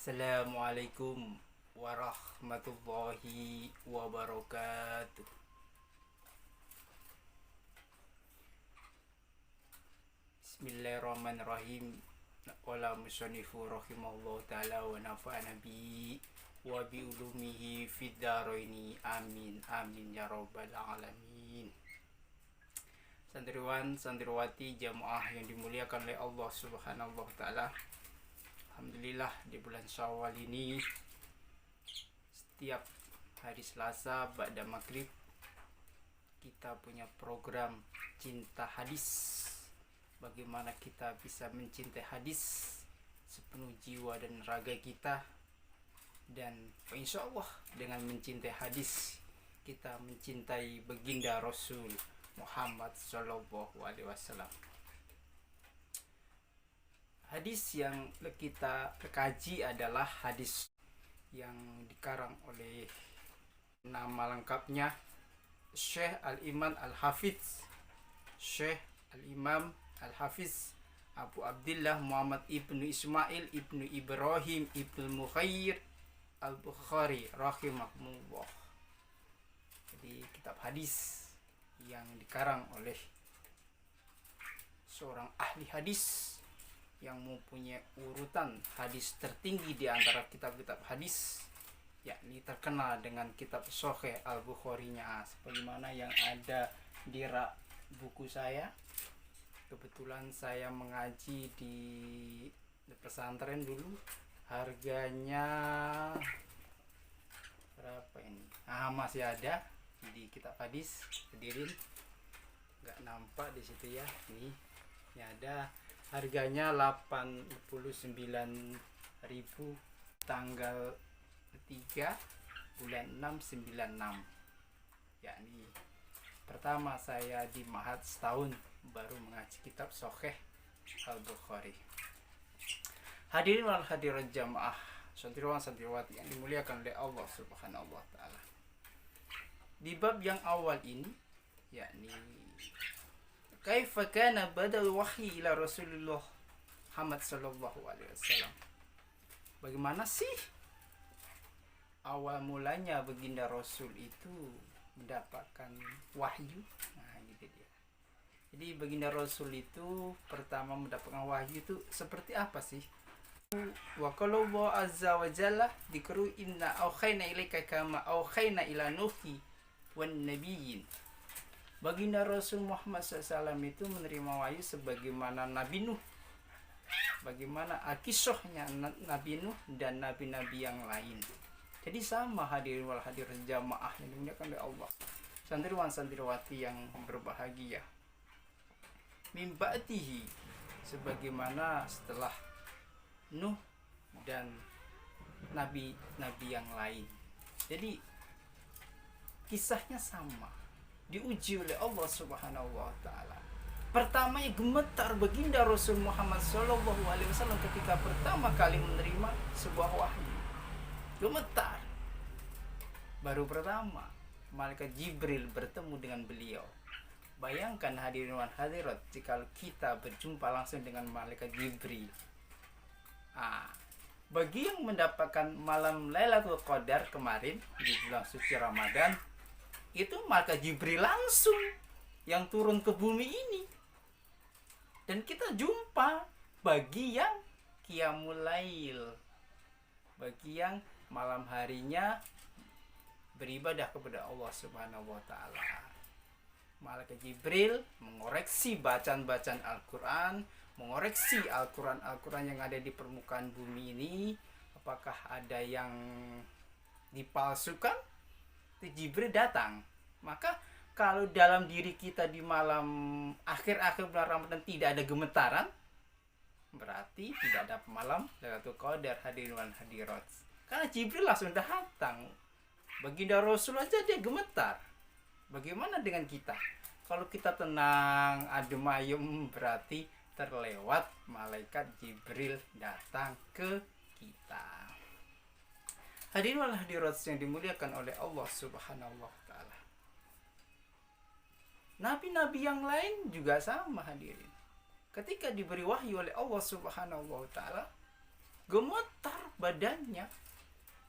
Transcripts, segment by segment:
Assalamualaikum warahmatullahi wabarakatuh. Bismillahirrahmanirrahim. Qala musannifu rahimahullah ta'ala wa nafa'ana bi wa bi ulumihi fid dharaini amin amin ya rabbal alamin. Santriwan santriwati jamaah yang dimuliakan oleh Allah Subhanahu wa taala. Alhamdulillah di bulan Syawal ini setiap hari Selasa ba'da maghrib kita punya program cinta hadis. Bagaimana kita bisa mencintai hadis sepenuh jiwa dan raga kita, dan insya Allah dengan mencintai hadis kita mencintai baginda Rasul Muhammad Sallallahu Alaihi Wasallam. Hadis yang kita kaji adalah hadis yang dikarang oleh nama lengkapnya Syekh Al-Imam Al-Hafiz Syekh Al-Imam Al-Hafiz Abu Abdullah Muhammad ibnu Ismail ibnu Ibrahim ibnu Mukhair Al-Bukhari rahimahullah. Jadi kitab hadis yang dikarang oleh seorang ahli hadis yang mempunyai urutan hadis tertinggi di antara kitab-kitab hadis, yakni terkenal dengan kitab Sahih Al-Bukhari-nya, sebagaimana yang ada di rak buku saya. Kebetulan saya mengaji di pesantren dulu. Harganya berapa ini? Masih ada di kitab hadis. Hadirin, nggak nampak di situ ya. Ini ada. Harganya 89.000, tanggal 3 bulan 6 96. Yakni pertama saya di Mahat setahun baru mengaji kitab Sahih Al-Bukhari. Hadirin wal hadirat jamaah santriwan santriwati yang dimuliakan oleh Allah Subhanahu wa taala. Di bab yang awal ini, yakni kaifa kana badal wahyi ila Rasulullah Muhammad sallallahu alaihi wasallam. Bagaimana sih awal mulanya baginda Rasul itu mendapatkan wahyu? Nah, gitu dia. Jadi baginda Rasul itu pertama mendapatkan wahyu itu seperti apa sih? Wa qala Allah azza wa jalla dikru inna aukhayna ilaika kama aukhayna ila nuhi wan nabiyyin. Baginda Rasul Muhammad SAW itu menerima wahyu sebagaimana Nabi Nuh, bagaimana kisahnya Nabi Nuh dan nabi-nabi yang lain. Jadi sama hadirin wal hadirat jamaah yang dimuliakan oleh Allah, santriwan santriwati yang berbahagia. Min ba'dihi, sebagaimana setelah Nuh dan nabi-nabi yang lain. Jadi kisahnya sama, diuji oleh Allah Subhanahu wa taala. Pertamanya gemetar baginda Rasul Muhammad sallallahu alaihi wasallam ketika pertama kali menerima sebuah wahyu. Gemetar. Baru pertama malaikat Jibril bertemu dengan beliau. Bayangkan hadirin wan hadirat jika kita berjumpa langsung dengan malaikat Jibril. Bagi yang mendapatkan malam Lailatul Qadar kemarin di bulan suci Ramadan, itu maka Jibril langsung yang turun ke bumi ini, dan kita jumpa bagi yang qiyamul lail, bagi yang malam harinya beribadah kepada Allah Subhanahu wa taala. Malaikat Jibril mengoreksi bacaan-bacaan Al-Qur'an, mengoreksi Al-Qur'an yang ada di permukaan bumi ini, apakah ada yang dipalsukan. Jibril datang. Maka kalau dalam diri kita di malam akhir-akhir bulan Ramadan tidak ada gemetaran, berarti tidak ada malam Lailatul Qadar, hadirin wan hadirat. Karena Jibril langsung datang. Baginda Rasul aja dia gemetar. Bagaimana dengan kita? Kalau kita tenang, adem ayem, berarti terlewat malaikat Jibril datang ke kita. Hadirin wal hadirat yang dimuliakan oleh Allah Subhanahu wa taala. Nabi-nabi yang lain juga sama hadirin. Ketika diberi wahyu oleh Allah Subhanahu wa taala, gemetar badannya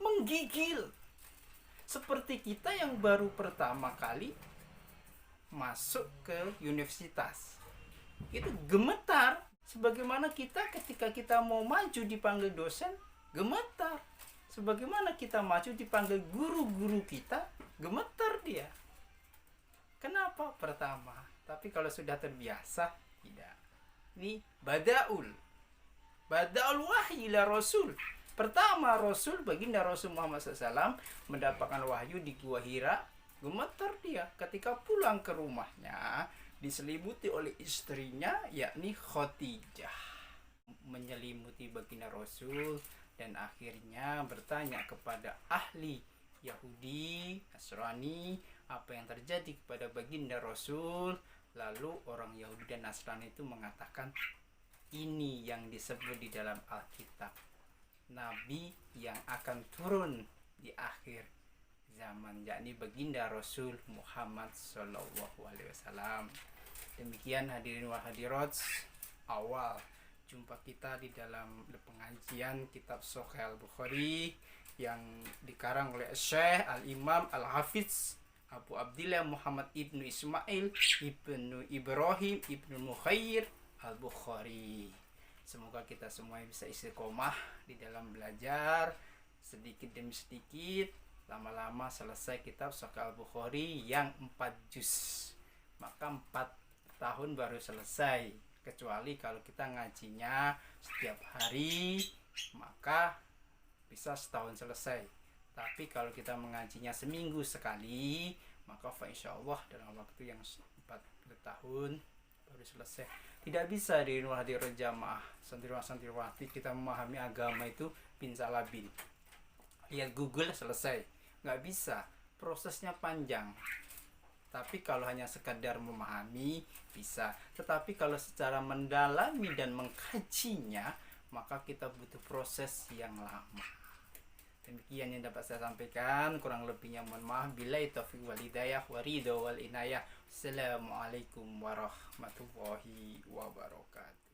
menggigil. Seperti kita yang baru pertama kali masuk ke universitas, itu gemetar. Sebagaimana kita ketika kita mau maju dipanggil dosen, gemetar. Sebagaimana kita maju dipanggil guru-guru kita, gemetar dia. Kenapa? Pertama. Tapi kalau sudah terbiasa, tidak. Ini badaul wahyi la rasul. Pertama Rasul, baginda Rasul Muhammad SAW mendapatkan wahyu di Gua Hira, gemetar dia ketika pulang ke rumahnya, diselimuti oleh istrinya yakni Khadijah, menyelimuti baginda Rasul, dan akhirnya bertanya kepada ahli Yahudi, Nasrani, apa yang terjadi kepada baginda Rasul. Lalu orang Yahudi dan Nasrani itu mengatakan, ini yang disebut di dalam Alkitab, Nabi yang akan turun di akhir zaman, yakni baginda Rasul Muhammad SAW. Demikian hadirin wa hadirat, awal jumpa kita di dalam pengajian kitab Sahih Al-Bukhari yang dikarang oleh Syekh Al-Imam Al-Hafiz Abu Abdillah Muhammad ibnu Ismail ibnu Ibrahim ibnu Mukhair Al-Bukhari. Semoga kita semua bisa istiqomah di dalam belajar, sedikit demi sedikit, lama-lama selesai kitab Sahih Al-Bukhari yang 4 juz. Maka 4 tahun baru selesai. Kecuali kalau kita ngajinya setiap hari, maka bisa setahun selesai. Tapi kalau kita mengajinya seminggu sekali, maka insya Allah dalam waktu yang 4 tahun baru selesai. Tidak bisa di hadirat jamaah santriwan-santriwati kita memahami agama itu bin salabin. Lihat Google selesai. Nggak bisa, prosesnya panjang. Tapi kalau hanya sekadar memahami bisa. Tetapi kalau secara mendalami dan mengkajinya, maka kita butuh proses yang lama. Demikian yang dapat saya sampaikan, kurang lebihnya mohon maaf. Billahi taufiq wal hidayah wa ridho wal inayah. Assalamualaikum warahmatullahi wabarakatuh.